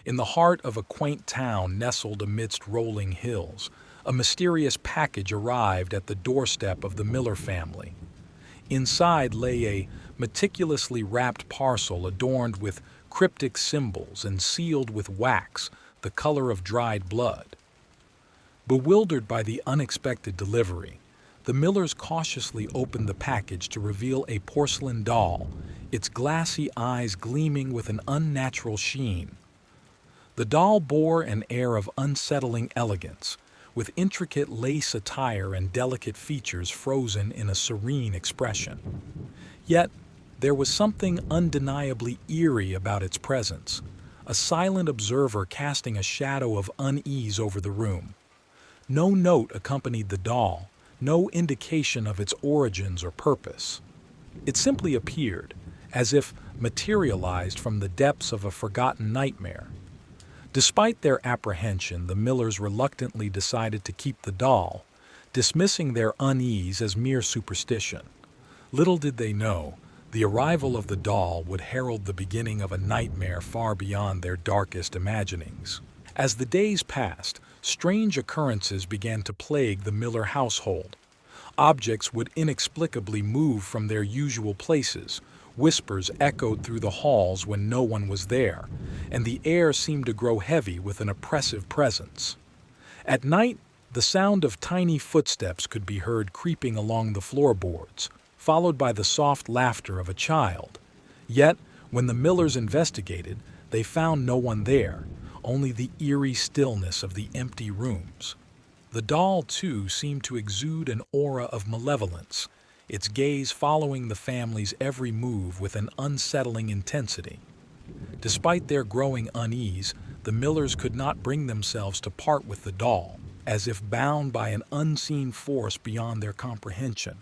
In the heart of a quaint town nestled amidst rolling hills, a mysterious package arrived at the doorstep of the Miller family. Inside lay a meticulously wrapped parcel adorned with cryptic symbols and sealed with wax the color of dried blood. Bewildered by the unexpected delivery, the Millers cautiously opened the package to reveal a porcelain doll, its glassy eyes gleaming with an unnatural sheen. The doll bore an air of unsettling elegance, with intricate lace attire and delicate features frozen in a serene expression. Yet, there was something undeniably eerie about its presence, a silent observer casting a shadow of unease over the room. No note accompanied the doll, no indication of its origins or purpose. It simply appeared, as if materialized from the depths of a forgotten nightmare. Despite their apprehension, the Millers reluctantly decided to keep the doll, dismissing their unease as mere superstition. Little did they know, the arrival of the doll would herald the beginning of a nightmare far beyond their darkest imaginings. As the days passed, strange occurrences began to plague the Miller household. Objects would inexplicably move from their usual places, whispers echoed through the halls when no one was there, and the air seemed to grow heavy with an oppressive presence. At night, the sound of tiny footsteps could be heard creeping along the floorboards, followed by the soft laughter of a child. Yet, when the Millers investigated, they found no one there, only the eerie stillness of the empty rooms. The doll, too, seemed to exude an aura of malevolence, its gaze following the family's every move with an unsettling intensity. Despite their growing unease, the Millers could not bring themselves to part with the doll, as if bound by an unseen force beyond their comprehension.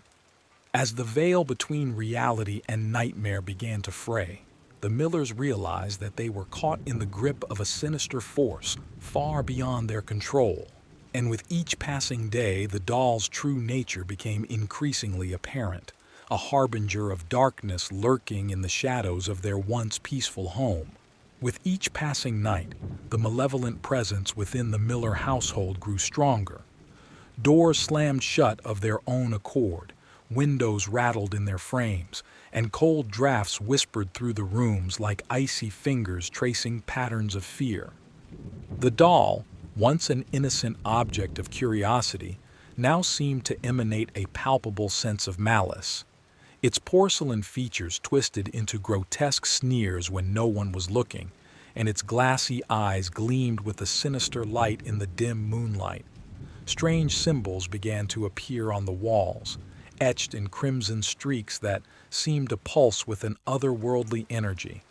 As the veil between reality and nightmare began to fray, the Millers realized that they were caught in the grip of a sinister force far beyond their control. And with each passing day, the doll's true nature became increasingly apparent, a harbinger of darkness lurking in the shadows of their once peaceful home. With each passing night, the malevolent presence within the Miller household grew stronger. Doors slammed shut of their own accord, windows rattled in their frames, and cold drafts whispered through the rooms like icy fingers tracing patterns of fear. The doll, once an innocent object of curiosity, now seemed to emanate a palpable sense of malice. Its porcelain features twisted into grotesque sneers when no one was looking, and its glassy eyes gleamed with a sinister light in the dim moonlight. Strange symbols began to appear on the walls, etched in crimson streaks that seemed to pulse with an otherworldly energy.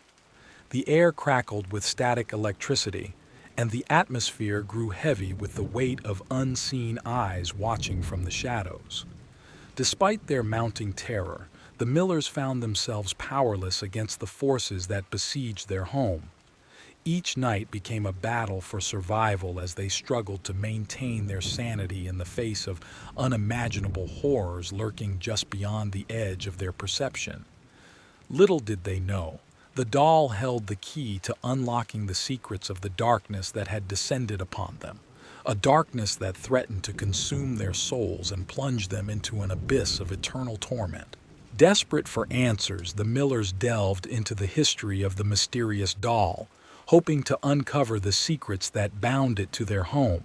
The air crackled with static electricity, and the atmosphere grew heavy with the weight of unseen eyes watching from the shadows. Despite their mounting terror, the Millers found themselves powerless against the forces that besieged their home. Each night became a battle for survival as they struggled to maintain their sanity in the face of unimaginable horrors lurking just beyond the edge of their perception. Little did they know, the doll held the key to unlocking the secrets of the darkness that had descended upon them, a darkness that threatened to consume their souls and plunge them into an abyss of eternal torment. Desperate for answers, the Millers delved into the history of the mysterious doll, hoping to uncover the secrets that bound it to their home.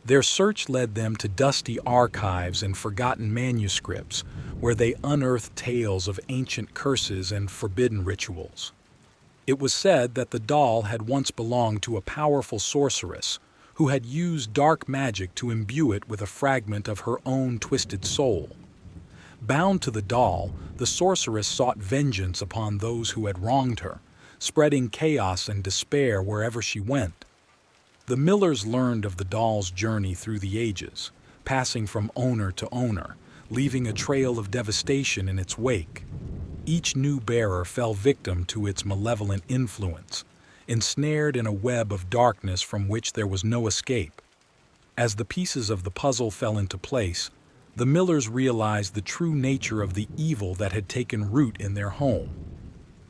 Their search led them to dusty archives and forgotten manuscripts, where they unearthed tales of ancient curses and forbidden rituals. It was said that the doll had once belonged to a powerful sorceress who had used dark magic to imbue it with a fragment of her own twisted soul. Bound to the doll, the sorceress sought vengeance upon those who had wronged her, spreading chaos and despair wherever she went. The Millers learned of the doll's journey through the ages, passing from owner to owner, leaving a trail of devastation in its wake. Each new bearer fell victim to its malevolent influence, ensnared in a web of darkness from which there was no escape. As the pieces of the puzzle fell into place, the Millers realized the true nature of the evil that had taken root in their home.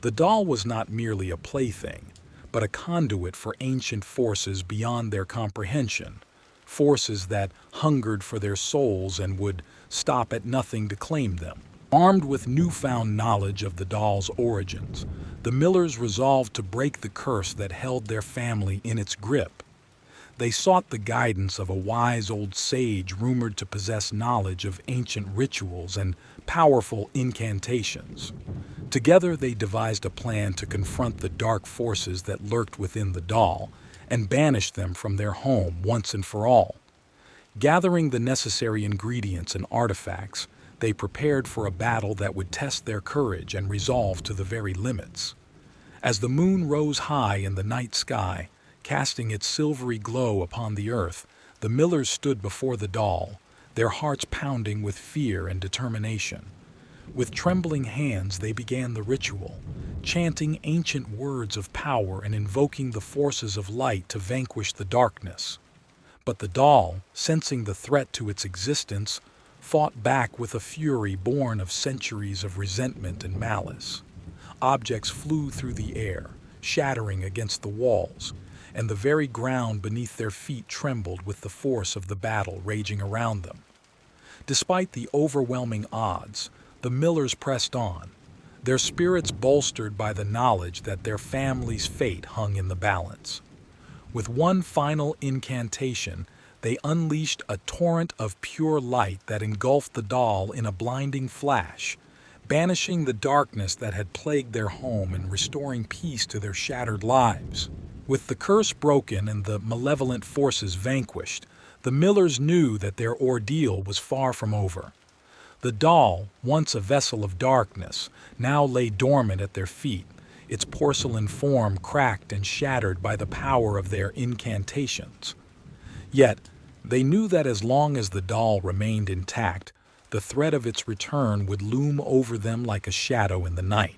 The doll was not merely a plaything, but a conduit for ancient forces beyond their comprehension, forces that hungered for their souls and would stop at nothing to claim them. Armed with newfound knowledge of the doll's origins, the Millers resolved to break the curse that held their family in its grip. They sought the guidance of a wise old sage rumored to possess knowledge of ancient rituals and powerful incantations. Together they devised a plan to confront the dark forces that lurked within the doll and banish them from their home once and for all. Gathering the necessary ingredients and artifacts, they prepared for a battle that would test their courage and resolve to the very limits. As the moon rose high in the night sky, casting its silvery glow upon the earth, the Millers stood before the doll, their hearts pounding with fear and determination. With trembling hands they began the ritual, chanting ancient words of power and invoking the forces of light to vanquish the darkness. But the doll, sensing the threat to its existence, fought back with a fury born of centuries of resentment and malice. Objects flew through the air, shattering against the walls, and the very ground beneath their feet trembled with the force of the battle raging around them. Despite the overwhelming odds, the Millers pressed on, their spirits bolstered by the knowledge that their family's fate hung in the balance. With one final incantation, they unleashed a torrent of pure light that engulfed the doll in a blinding flash, banishing the darkness that had plagued their home and restoring peace to their shattered lives. With the curse broken and the malevolent forces vanquished, the Millers knew that their ordeal was far from over. The doll, once a vessel of darkness, now lay dormant at their feet, its porcelain form cracked and shattered by the power of their incantations. Yet, they knew that as long as the doll remained intact, the threat of its return would loom over them like a shadow in the night.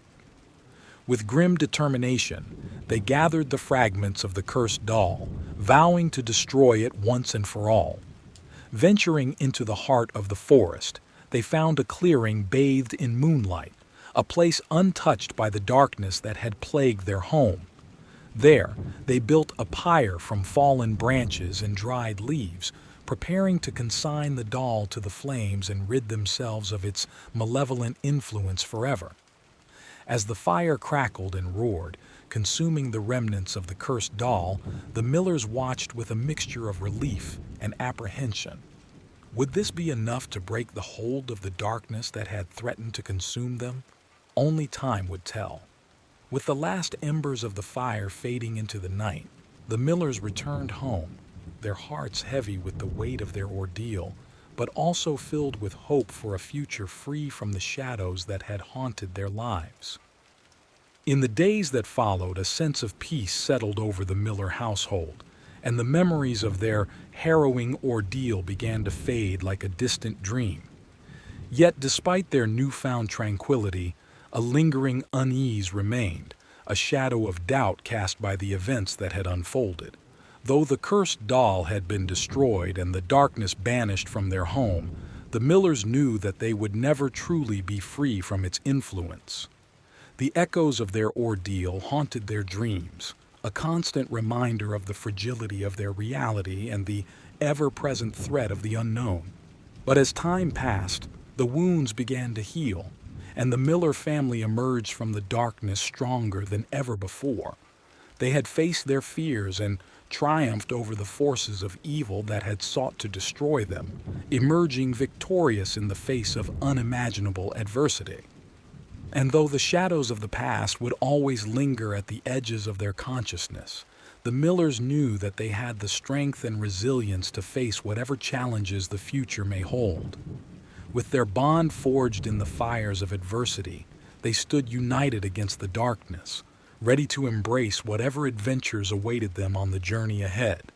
With grim determination, they gathered the fragments of the cursed doll, vowing to destroy it once and for all. Venturing into the heart of the forest, they found a clearing bathed in moonlight, a place untouched by the darkness that had plagued their home. There, they built a pyre from fallen branches and dried leaves, preparing to consign the doll to the flames and rid themselves of its malevolent influence forever. As the fire crackled and roared, consuming the remnants of the cursed doll, the Millers watched with a mixture of relief and apprehension. Would this be enough to break the hold of the darkness that had threatened to consume them? Only time would tell. With the last embers of the fire fading into the night, the Millers returned home, their hearts heavy with the weight of their ordeal, but also filled with hope for a future free from the shadows that had haunted their lives. In the days that followed, a sense of peace settled over the Miller household, and the memories of their harrowing ordeal began to fade like a distant dream. Yet, despite their newfound tranquility, a lingering unease remained, a shadow of doubt cast by the events that had unfolded. Though the cursed doll had been destroyed and the darkness banished from their home, the Millers knew that they would never truly be free from its influence. The echoes of their ordeal haunted their dreams, a constant reminder of the fragility of their reality and the ever-present threat of the unknown. But as time passed, the wounds began to heal, and the Miller family emerged from the darkness stronger than ever before. They had faced their fears and triumphed over the forces of evil that had sought to destroy them, emerging victorious in the face of unimaginable adversity. And though the shadows of the past would always linger at the edges of their consciousness, the Millers knew that they had the strength and resilience to face whatever challenges the future may hold. With their bond forged in the fires of adversity, they stood united against the darkness, ready to embrace whatever adventures awaited them on the journey ahead.